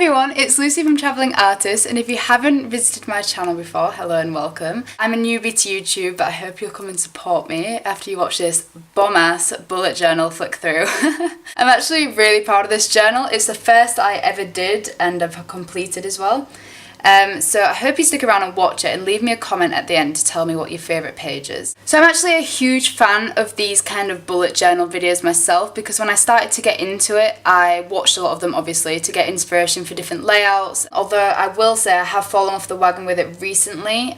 everyone, it's Lucy from Travelling Artist, and if you haven't visited my channel before, hello and welcome. I'm a newbie to YouTube, but I hope you'll come and support me after you watch this bomb-ass bullet journal flick through. I'm actually really proud of this journal. It's the first I ever did and I've completed as well. So I hope you stick around and watch it and leave me a comment at the end to tell me what your favourite page is. So I'm actually a huge fan of these kind of bullet journal videos myself, because when I started to get into it, I watched a lot of them obviously to get inspiration for different layouts, although I will say I have fallen off the wagon with it recently.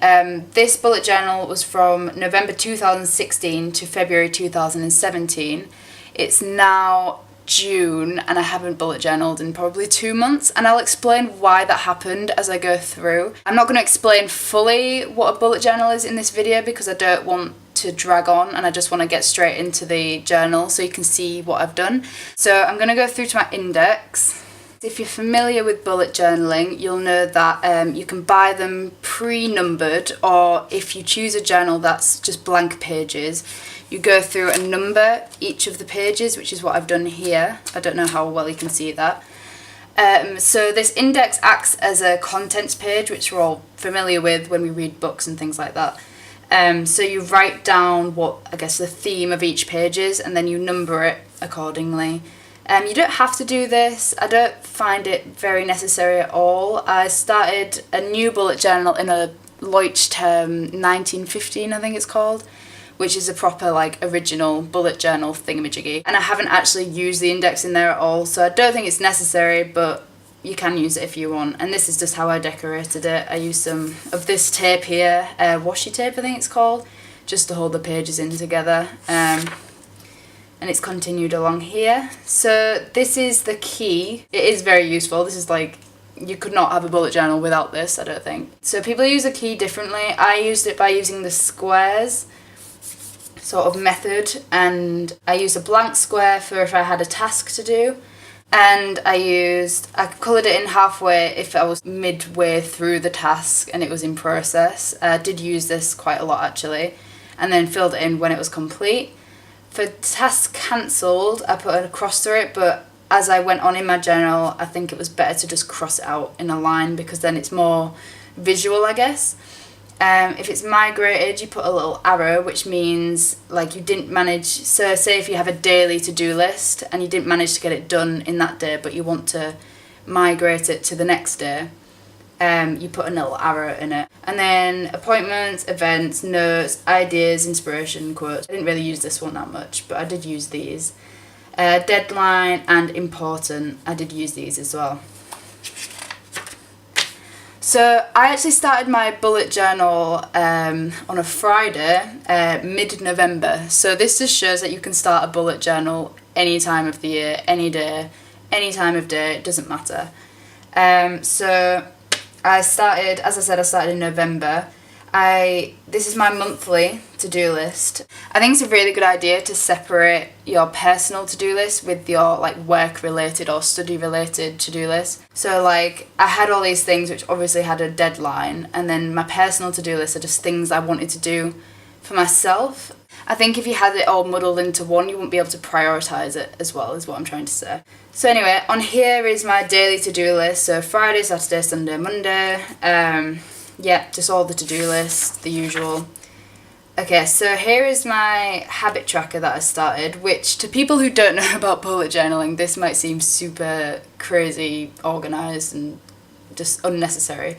This bullet journal was from November 2016 to February 2017. It's now June and I haven't bullet journaled in probably 2 months, and I'll explain why that happened as I go through. I'm not going to explain fully what a bullet journal is in this video because I don't want to drag on and I just want to get straight into the journal so you can see what I've done. So I'm going to go through to my index. If you're familiar with bullet journaling, you'll know that you can buy them pre-numbered, or if you choose a journal that's just blank pages, you go through and number each of the pages, which is what I've done here. I don't know how well you can see that. So this index acts as a contents page, which we're all familiar with when we read books and things like that. So you write down what, I guess, the theme of each page is, and then you number it accordingly. You don't have to do this. I don't find it very necessary at all. I started a new bullet journal in a Leuchtturm 1915, I think it's called, which is a proper like original bullet journal thingamajiggy, and I haven't actually used the index in there at all, so I don't think it's necessary, but you can use it if you want. And this is just how I decorated it. I used some of this tape here, washi tape I think it's called, just to hold the pages in together, and it's continued along here. So this is the key. It is very useful. This is like, you could not have a bullet journal without this, I don't think. So people use the key differently. I used it by using the squares sort of method, and I used a blank square for if I had a task to do, and I coloured it in halfway if I was midway through the task and it was in process. I did use this quite a lot actually, and then filled it in when it was complete. For task cancelled, I put a cross through it, but as I went on in my journal, I think it was better to just cross it out in a line because then it's more visual, I guess. If it's migrated, you put a little arrow, which means like you didn't manage, so say if you have a daily to-do list and you didn't manage to get it done in that day but you want to migrate it to the next day, you put a little arrow in it. And then appointments, events, notes, ideas, inspiration, quotes. I didn't really use this one that much, but I did use these. Deadline and important, I did use these as well. So I actually started my bullet journal on a Friday, mid-November. So this just shows that you can start a bullet journal any time of the year, any day, any time of day, it doesn't matter. So I started, as I said, I started in November. This is my monthly to-do list. I think it's a really good idea to separate your personal to-do list with your like work-related or study-related to-do list. So like I had all these things which obviously had a deadline, and then my personal to-do list are just things I wanted to do for myself. I think if you had it all muddled into one, you wouldn't be able to prioritise it as well, is what I'm trying to say. So anyway, on here is my daily to-do list. So Friday, Saturday, Sunday, Monday. Yeah, just all the to-do list, the usual. Okay, so here is my habit tracker that I started, which to people who don't know about bullet journaling, this might seem super crazy, organised and just unnecessary.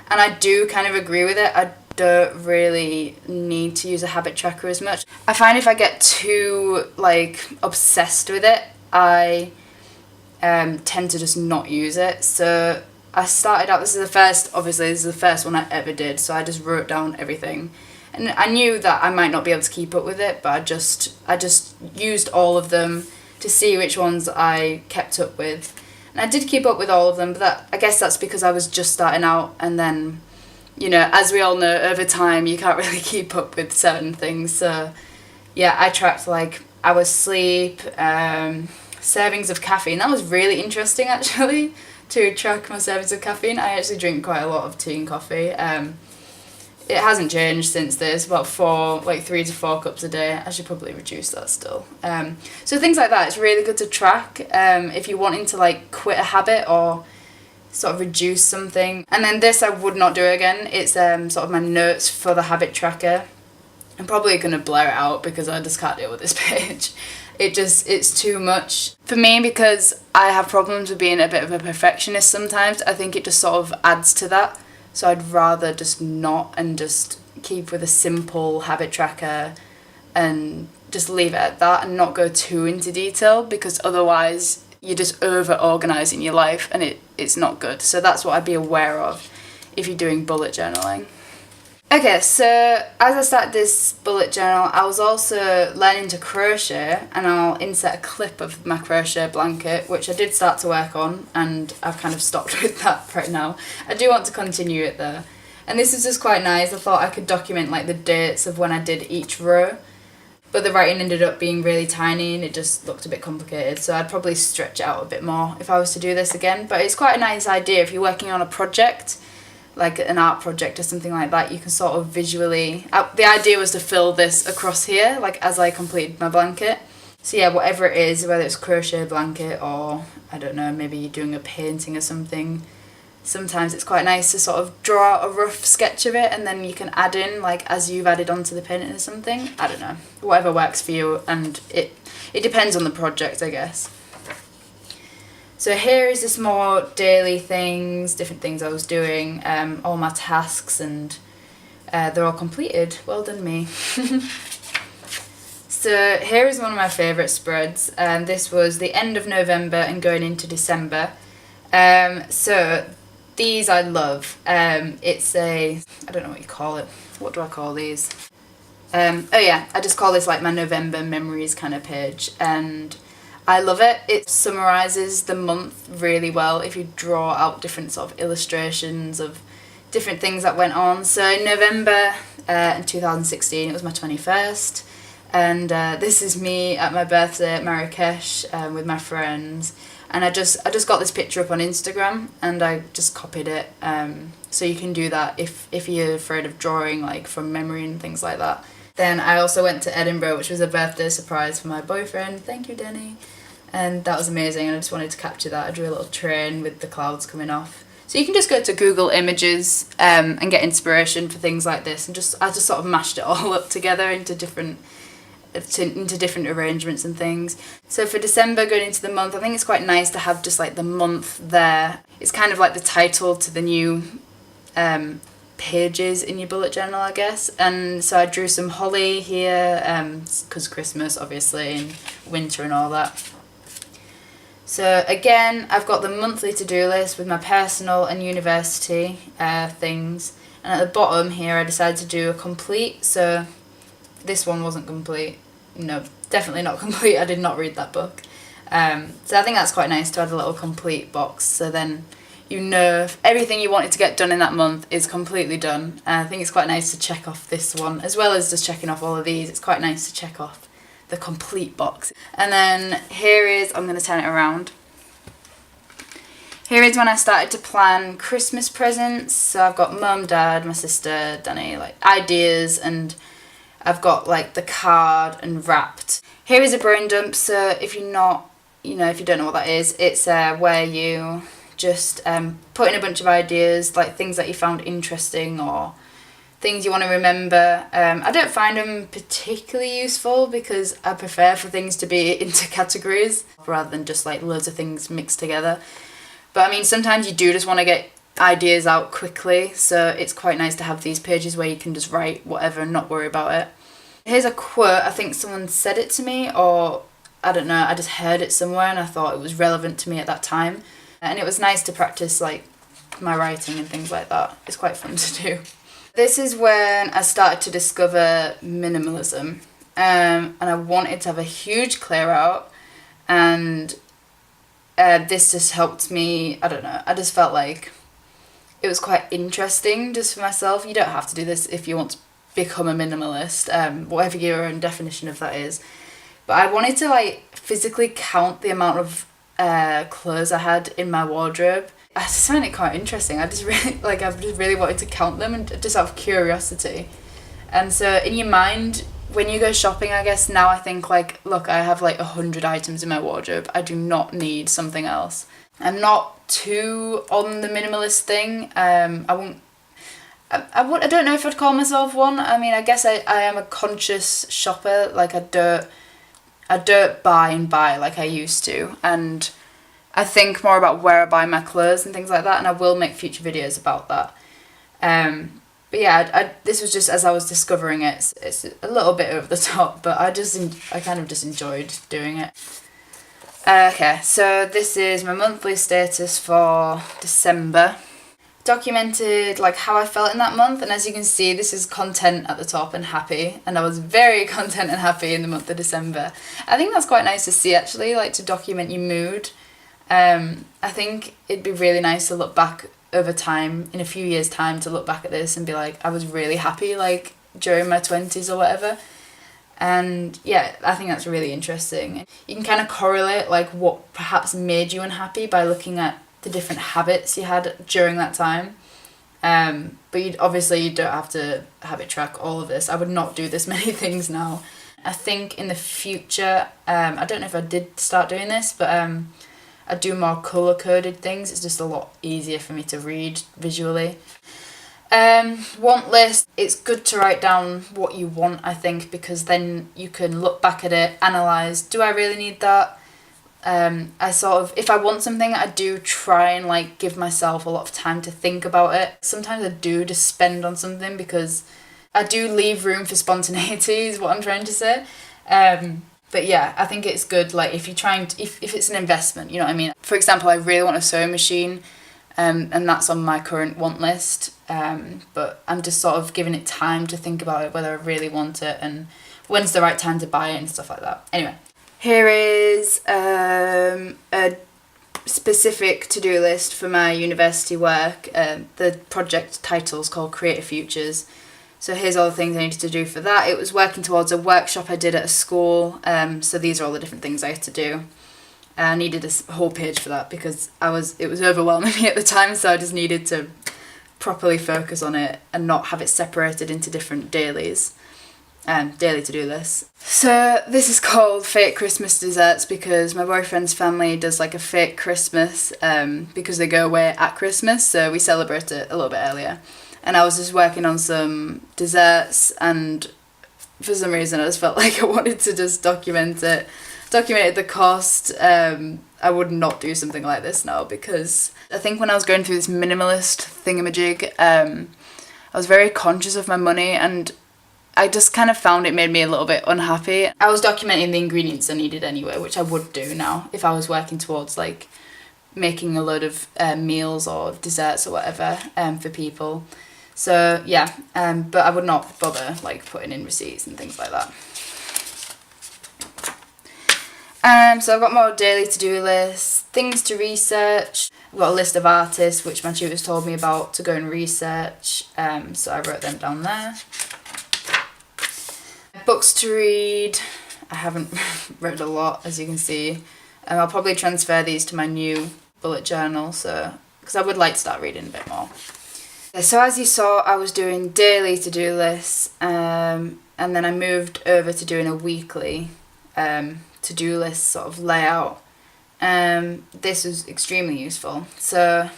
And I do kind of agree with it. I don't really need to use a habit tracker as much. I find if I get too like obsessed with it, I tend to just not use it. So I started out, this is the first one I ever did, so I just wrote down everything. And I knew that I might not be able to keep up with it, but I just used all of them to see which ones I kept up with. And I did keep up with all of them, but I guess that's because I was just starting out, and then, you know, as we all know, over time you can't really keep up with certain things. So yeah, I tracked like hours sleep, servings of caffeine. That was really interesting actually, to track my servings of caffeine. I actually drink quite a lot of tea and coffee. It hasn't changed since this, about 3 to 4 cups a day. I should probably reduce that still. So things like that, it's really good to track if you're wanting to like quit a habit or sort of reduce something. And then this I would not do again. It's sort of my notes for the habit tracker. I'm probably going to blur it out because I just can't deal with this page. It's too much for me because I have problems with being a bit of a perfectionist sometimes. I think it just sort of adds to that. So I'd rather just not and just keep with a simple habit tracker and just leave it at that and not go too into detail, because otherwise you're just over organising your life and it's not good. So that's what I'd be aware of if you're doing bullet journaling. Okay, so as I started this bullet journal, I was also learning to crochet, and I'll insert a clip of my crochet blanket, which I did start to work on, and I've kind of stopped with that right now. I do want to continue it though. And this is just quite nice. I thought I could document like the dates of when I did each row, but the writing ended up being really tiny and it just looked a bit complicated, so I'd probably stretch it out a bit more if I was to do this again. But it's quite a nice idea if you're working on a project, like an art project or something like that. You can sort of visually, the idea was to fill this across here, like as I completed my blanket. So yeah, whatever it is, whether it's crochet blanket or, I don't know, maybe you're doing a painting or something, sometimes it's quite nice to sort of draw out a rough sketch of it and then you can add in, like as you've added onto the painting or something. I don't know, whatever works for you, and it depends on the project, I guess. So here is just more daily things, different things I was doing, all my tasks, and they're all completed. Well done me. So here is one of my favourite spreads. This was the end of November and going into December. So these I love. It's I don't know what you call it. What do I call these? Oh yeah, I just call this like my November memories kind of page, and I love it. It summarises the month really well if you draw out different sort of illustrations of different things that went on. So in November in 2016, it was my 21st, and this is me at my birthday at Marrakesh with my friends. And I just got this picture up on Instagram and I just copied it. So you can do that if you're afraid of drawing like from memory and things like that. Then I also went to Edinburgh, which was a birthday surprise for my boyfriend. Thank you, Denny. And that was amazing, and I just wanted to capture that. I drew a little train with the clouds coming off. So you can just go to Google Images and get inspiration for things like this. And I just sort of mashed it all up together into different arrangements and things. So for December, going into the month, I think it's quite nice to have just like the month there. It's kind of like the title to the new pages in your bullet journal, I guess. And so I drew some holly here, because Christmas obviously and winter and all that. So again, I've got the monthly to-do list with my personal and university things. And at the bottom here, I decided to do a complete. So this one wasn't complete. No, definitely not complete. I did not read that book. So I think that's quite nice to add a little complete box. So then you know if everything you wanted to get done in that month is completely done. I think it's quite nice to check off this one, as well as just checking off all of these. It's quite nice to check off the complete box. And then here is, I'm going to turn it around. Here is when I started to plan Christmas presents. So I've got mum, dad, my sister, Danny, like ideas, and I've got like the card and wrapped. Here is a brain dump. So if you're not, if you don't know what that is, it's where you just put in a bunch of ideas, like things that you found interesting or things you want to remember. I don't find them particularly useful because I prefer for things to be into categories rather than just like loads of things mixed together. But I mean, sometimes you do just want to get ideas out quickly, so it's quite nice to have these pages where you can just write whatever and not worry about it. Here's a quote. I think someone said it to me, or I don't know, I just heard it somewhere and I thought it was relevant to me at that time. And it was nice to practice like my writing and things like that. It's quite fun to do. This is when I started to discover minimalism, and I wanted to have a huge clear out, and this just helped me. I don't know, I just felt like it was quite interesting just for myself. You don't have to do this if you want to become a minimalist, whatever your own definition of that is. But I wanted to like physically count the amount of clothes I had in my wardrobe. I just find it quite interesting. I've just really wanted to count them, and just out of curiosity. And so in your mind, when you go shopping, I guess now I think like, look, I have like 100 items in my wardrobe. I do not need something else. I'm not too on the minimalist thing. I don't know if I'd call myself one. I mean, I guess I am a conscious shopper. Like, I don't buy and buy like I used to, and I think more about where I buy my clothes and things like that, and I will make future videos about that. But yeah, this was just as I was discovering it. It's a little bit over the top, but I kind of just enjoyed doing it. Okay, so this is my monthly status for December. Documented like how I felt in that month, and as you can see, this is content at the top and happy, and I was very content and happy in the month of December. I think that's quite nice to see, actually, like to document your mood. I think it'd be really nice to look back over time, in a few years' time, to look back at this and be like, I was really happy like during my 20s or whatever. And yeah, I think that's really interesting. You can kind of correlate like what perhaps made you unhappy by looking at the different habits you had during that time. But you don't have to habit track all of this. I would not do this many things now. I think in the future, I don't know if I did start doing this, but I do more colour-coded things. It's just a lot easier for me to read visually. Want list. It's good to write down what you want, I think, because then you can look back at it, analyse, do I really need that? If I want something, I do try and like give myself a lot of time to think about it. Sometimes I do just spend on something because I do leave room for spontaneity is what I'm trying to say. But yeah, I think it's good, like if you're trying to, if it's an investment, you know what I mean? For example, I really want a sewing machine, and that's on my current want list, but I'm just sort of giving it time to think about it, whether I really want it and when's the right time to buy it and stuff like that. Anyway, here is a specific to-do list for my university work. The project title's called Creative Futures. So here's all the things I needed to do for that. It was working towards a workshop I did at a school, so these are all the different things I had to do. I needed a whole page for that because it was overwhelming me at the time, so I just needed to properly focus on it and not have it separated into different daily to-do lists. So this is called Fake Christmas Desserts because my boyfriend's family does like a fake Christmas because they go away at Christmas, so we celebrate it a little bit earlier. And I was just working on some desserts, and for some reason I just felt like I wanted to just documented the cost. I would not do something like this now because I think when I was going through this minimalist thingamajig, I was very conscious of my money, and I just kind of found it made me a little bit unhappy. I was documenting the ingredients I needed anyway, which I would do now if I was working towards like making a load of meals or desserts or whatever for people. So yeah, but I would not bother like putting in receipts and things like that. So I've got more daily to-do lists, things to research. I've got a list of artists which my tutors told me about to go and research, so I wrote them down there. Books to read. I haven't read a lot, as you can see. I'll probably transfer these to my new bullet journal, because I would like to start reading a bit more. So as you saw, I was doing daily to-do lists, and then I moved over to doing a weekly to-do list sort of layout. This was extremely useful. So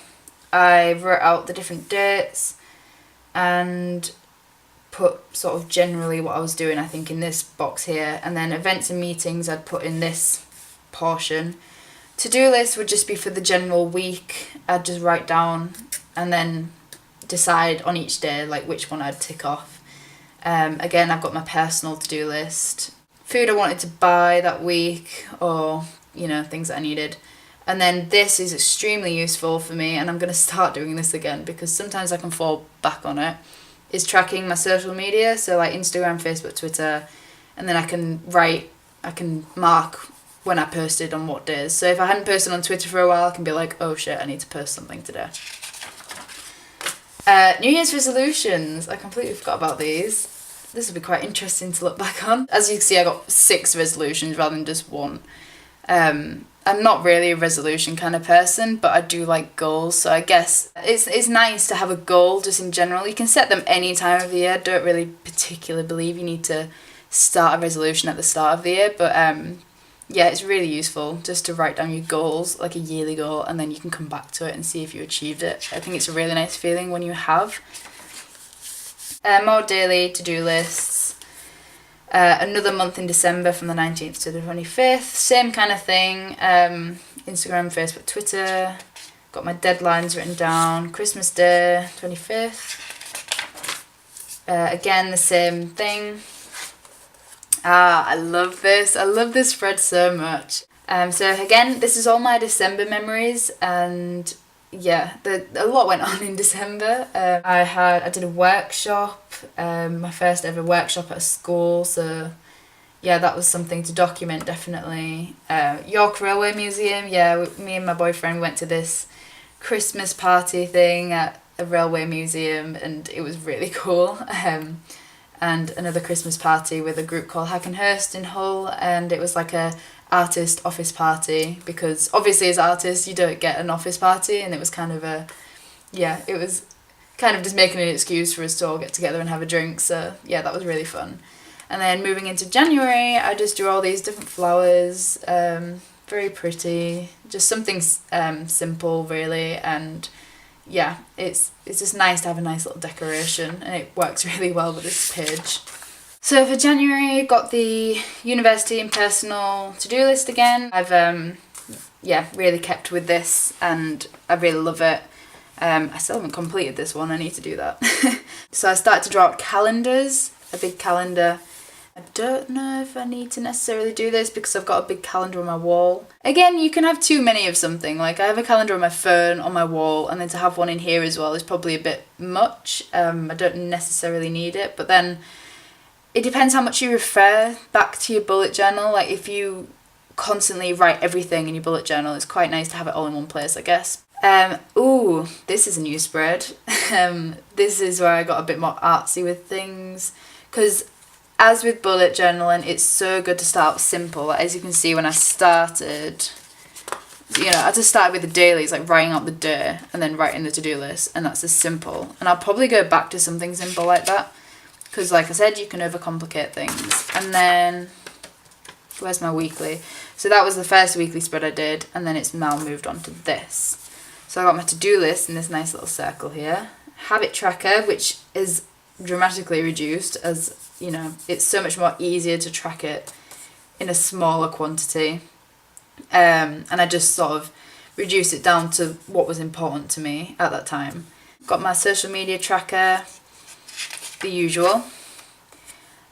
I wrote out the different dates and put sort of generally what I was doing, I think, in this box here, and then events and meetings I'd put in this portion. To-do list would just be for the general week. I'd just write down and then decide on each day like which one I'd tick off. Again, I've got my personal to-do list, food I wanted to buy that week, or things that I needed. And then this is extremely useful for me, and I'm going to start doing this again because sometimes I can fall back on it, is tracking my social media, so like Instagram, Facebook, Twitter, and then I can mark when I posted on what days. So if I hadn't posted on Twitter for a while, I can be like, oh shit, I need to post something today. New Year's resolutions. I completely forgot about these. This will be quite interesting to look back on. As you can see, I got 6 resolutions rather than just one. I'm not really a resolution kind of person, but I do like goals, so I guess it's nice to have a goal just in general. You can set them any time of the year. I don't really particularly believe you need to start a resolution at the start of the year, but yeah, it's really useful just to write down your goals, like a yearly goal, and then you can come back to it and see if you achieved it. I think it's a really nice feeling when you have. More daily to-do lists. Another month in December from the 19th to the 25th. Same kind of thing. Instagram, Facebook, Twitter. Got my deadlines written down. Christmas Day, 25th. Again, the same thing. I love this. I love this spread so much. So again, this is all my December memories, and yeah, a lot went on in December. I did a workshop, my first ever workshop at a school, so yeah, that was something to document, definitely. York Railway Museum, yeah, me and my boyfriend went to this Christmas party thing at a railway museum, and it was really cool. And another Christmas party with a group called Hackenhurst in Hull, and it was like a artist office party, because obviously as artists you don't get an office party, and it was kind of it was kind of just making an excuse for us to all get together and have a drink, so yeah, that was really fun. And then moving into January, I just drew all these different flowers, very pretty, just something simple really, and yeah, it's just nice to have a nice little decoration, and it works really well with this page. So for January, got the university and personal to-do list again. I've really kept with this, and I really love it. I still haven't completed this one, I need to do that. So I started to draw out calendars, a big calendar. I don't know if I need to necessarily do this because I've got a big calendar on my wall. Again, you can have too many of something. Like, I have a calendar on my phone, on my wall, and then to have one in here as well is probably a bit much. I don't necessarily need it, but then it depends how much you refer back to your bullet journal. Like, if you constantly write everything in your bullet journal, it's quite nice to have it all in one place, I guess. Ooh, this is a new spread. This is where I got a bit more artsy with things, because as with bullet journaling, it's so good to start out simple. As you can see, when I started, I just started with the dailies, like writing out the day and then writing the to-do list, and that's as simple. And I'll probably go back to something simple like that, because like I said, you can overcomplicate things. And then, where's my weekly? So that was the first weekly spread I did, and then it's now moved on to this. So I got my to-do list in this nice little circle here. Habit tracker, which is dramatically reduced, as it's so much more easier to track it in a smaller quantity, and I just sort of reduced it down to what was important to me at that time. Got my social media tracker, the usual.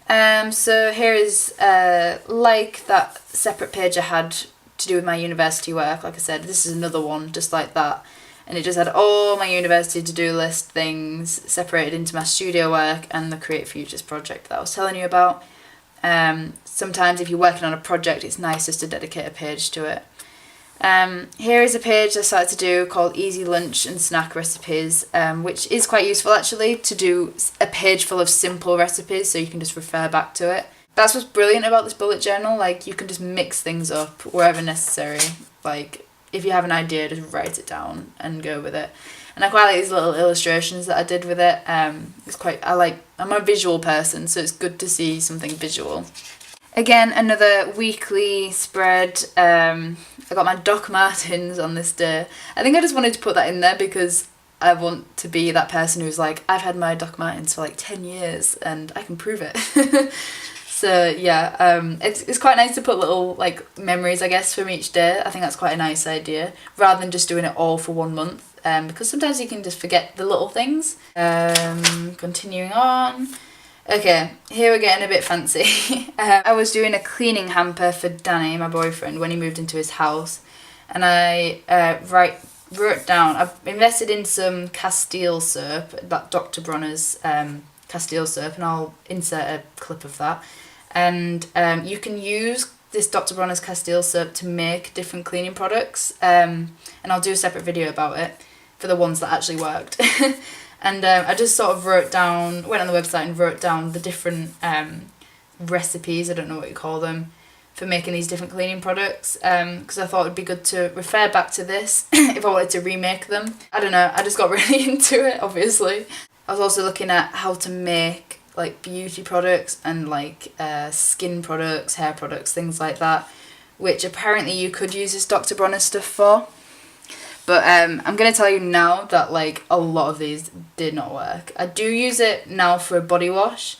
So here is like that separate page I had to do with my university work. Like I said, this is another one just like that, and it just had all my university to-do list things separated into my studio work and the Create Futures project that I was telling you about. Sometimes if you're working on a project, it's nice just to dedicate a page to it. Here is a page I started to do called Easy Lunch and Snack Recipes, which is quite useful actually, to do a page full of simple recipes so you can just refer back to it. That's what's brilliant about this bullet journal, like you can just mix things up wherever necessary. Like, if you have an idea, just write it down and go with it. And I quite like these little illustrations that I did with it. I'm a visual person, so it's good to see something visual. Again, another weekly spread. I got my Doc Martens on this day. I think I just wanted to put that in there because I want to be that person who's like, I've had my Doc Martens for like 10 years and I can prove it. So yeah, it's quite nice to put little like memories, I guess, from each day. I think that's quite a nice idea, rather than just doing it all for 1 month, because sometimes you can just forget the little things. Continuing on. Okay, here we're getting a bit fancy. I was doing a cleaning hamper for Danny, my boyfriend, when he moved into his house, and I wrote down, I've invested in some Castile soap, that Dr. Bronner's Castile soap, and I'll insert a clip of that. And you can use this Dr. Bronner's Castile soap to make different cleaning products, and I'll do a separate video about it for the ones that actually worked. And I just sort of went on the website and wrote down the different recipes, I don't know what you call them, for making these different cleaning products, because I thought it'd be good to refer back to this if I wanted to remake them. I don't know, I just got really into it, obviously. I was also looking at how to make like beauty products and like skin products, hair products, things like that, which apparently you could use this Dr. Bronner stuff for. But I'm going to tell you now that like a lot of these did not work. I do use it now for a body wash,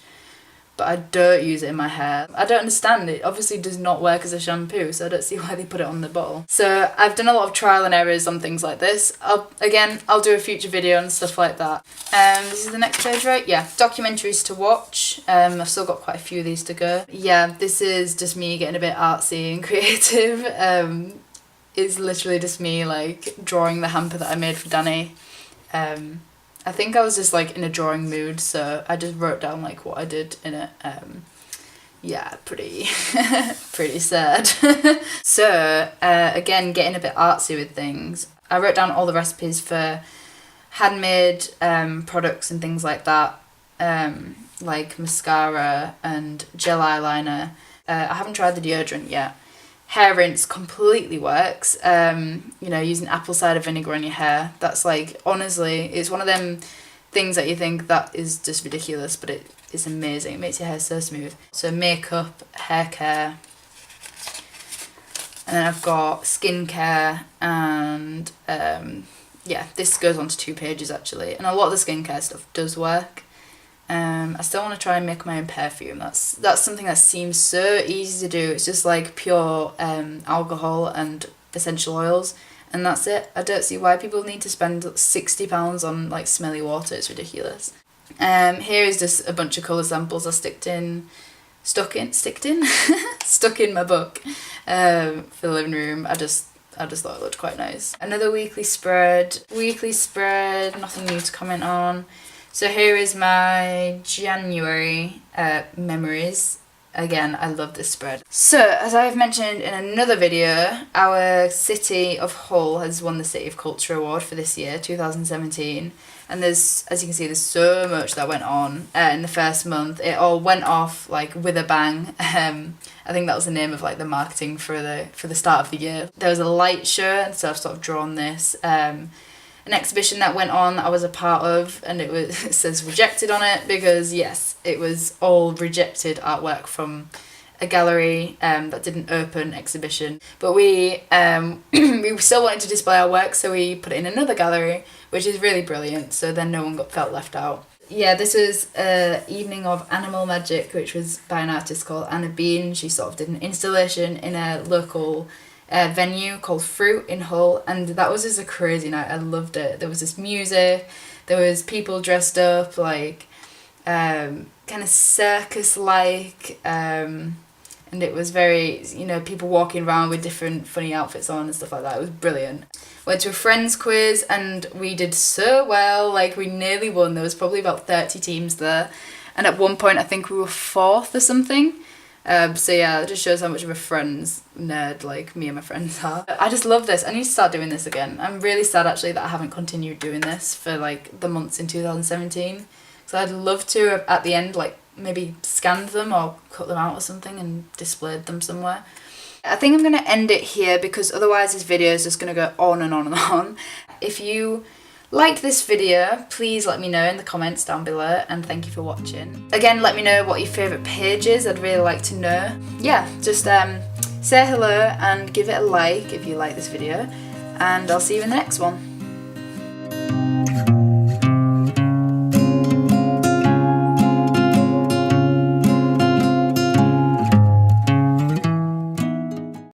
but I don't use it in my hair. I don't understand. It obviously does not work as a shampoo, so I don't see why they put it on the bottle. So I've done a lot of trial and errors on things like this. I'll do a future video and stuff like that. This is the next page, right? Yeah, documentaries to watch. I've still got quite a few of these to go. Yeah, this is just me getting a bit artsy and creative. It's literally just me like drawing the hamper that I made for Danny. I think I was just like in a drawing mood, so I just wrote down like what I did in it. Yeah, pretty pretty sad. So again, getting a bit artsy with things. I wrote down all the recipes for handmade products and things like that, like mascara and gel eyeliner. I haven't tried the deodorant yet. Hair rinse completely works. You know, using apple cider vinegar on your hair. That's like, honestly, it's one of them things that you think that is just ridiculous, but it is amazing. It makes your hair so smooth. So makeup, hair care, and then I've got skincare, and yeah, this goes on to 2 pages actually, and a lot of the skincare stuff does work. I still want to try and make my own perfume. That's something that seems so easy to do. It's just like pure alcohol and essential oils, and that's it. I don't see why people need to spend £60 on like smelly water. It's ridiculous. Here is just a bunch of colour samples I stuck in my book for the living room. I just thought it looked quite nice. Another weekly spread, nothing new to comment on. So here is my January memories. Again, I love this spread. So, as I have mentioned in another video, our city of Hull has won the City of Culture Award for this year, 2017. And there's, as you can see, there's so much that went on in the first month. It all went off like with a bang. I think that was the name of like the marketing for the start of the year. There was a light show, and so I've sort of drawn this. An exhibition that went on that I was a part of, and it says rejected on it because yes, it was all rejected artwork from a gallery that didn't open exhibition. But we we still wanted to display our work, so we put it in another gallery, which is really brilliant, so then no one felt left out. Yeah, this was Evening of Animal Magic, which was by an artist called Anna Bean. She sort of did an installation in a local venue called Fruit in Hull, and that was just a crazy night. I loved it. There was this music, there was people dressed up like kind of circus like, and it was very, you know, people walking around with different funny outfits on and stuff like that. It was brilliant. Went to a friends quiz and we did so well, like we nearly won. There was probably about 30 teams there, and at one point I think we were 4th or something. So yeah, it just shows how much of a friends nerd like me and my friends are. I just love this. I need to start doing this again. I'm really sad actually that I haven't continued doing this for like the months in 2017. So I'd love to at the end like maybe scanned them or cut them out or something and displayed them somewhere. I think I'm going to end it here because otherwise this video is just going to go on and on and on. If you liked this video, please let me know in the comments down below, and thank you for watching. Again, let me know what your favourite page is. I'd really like to know. Yeah, just say hello and give it a like if you like this video, and I'll see you in the next one.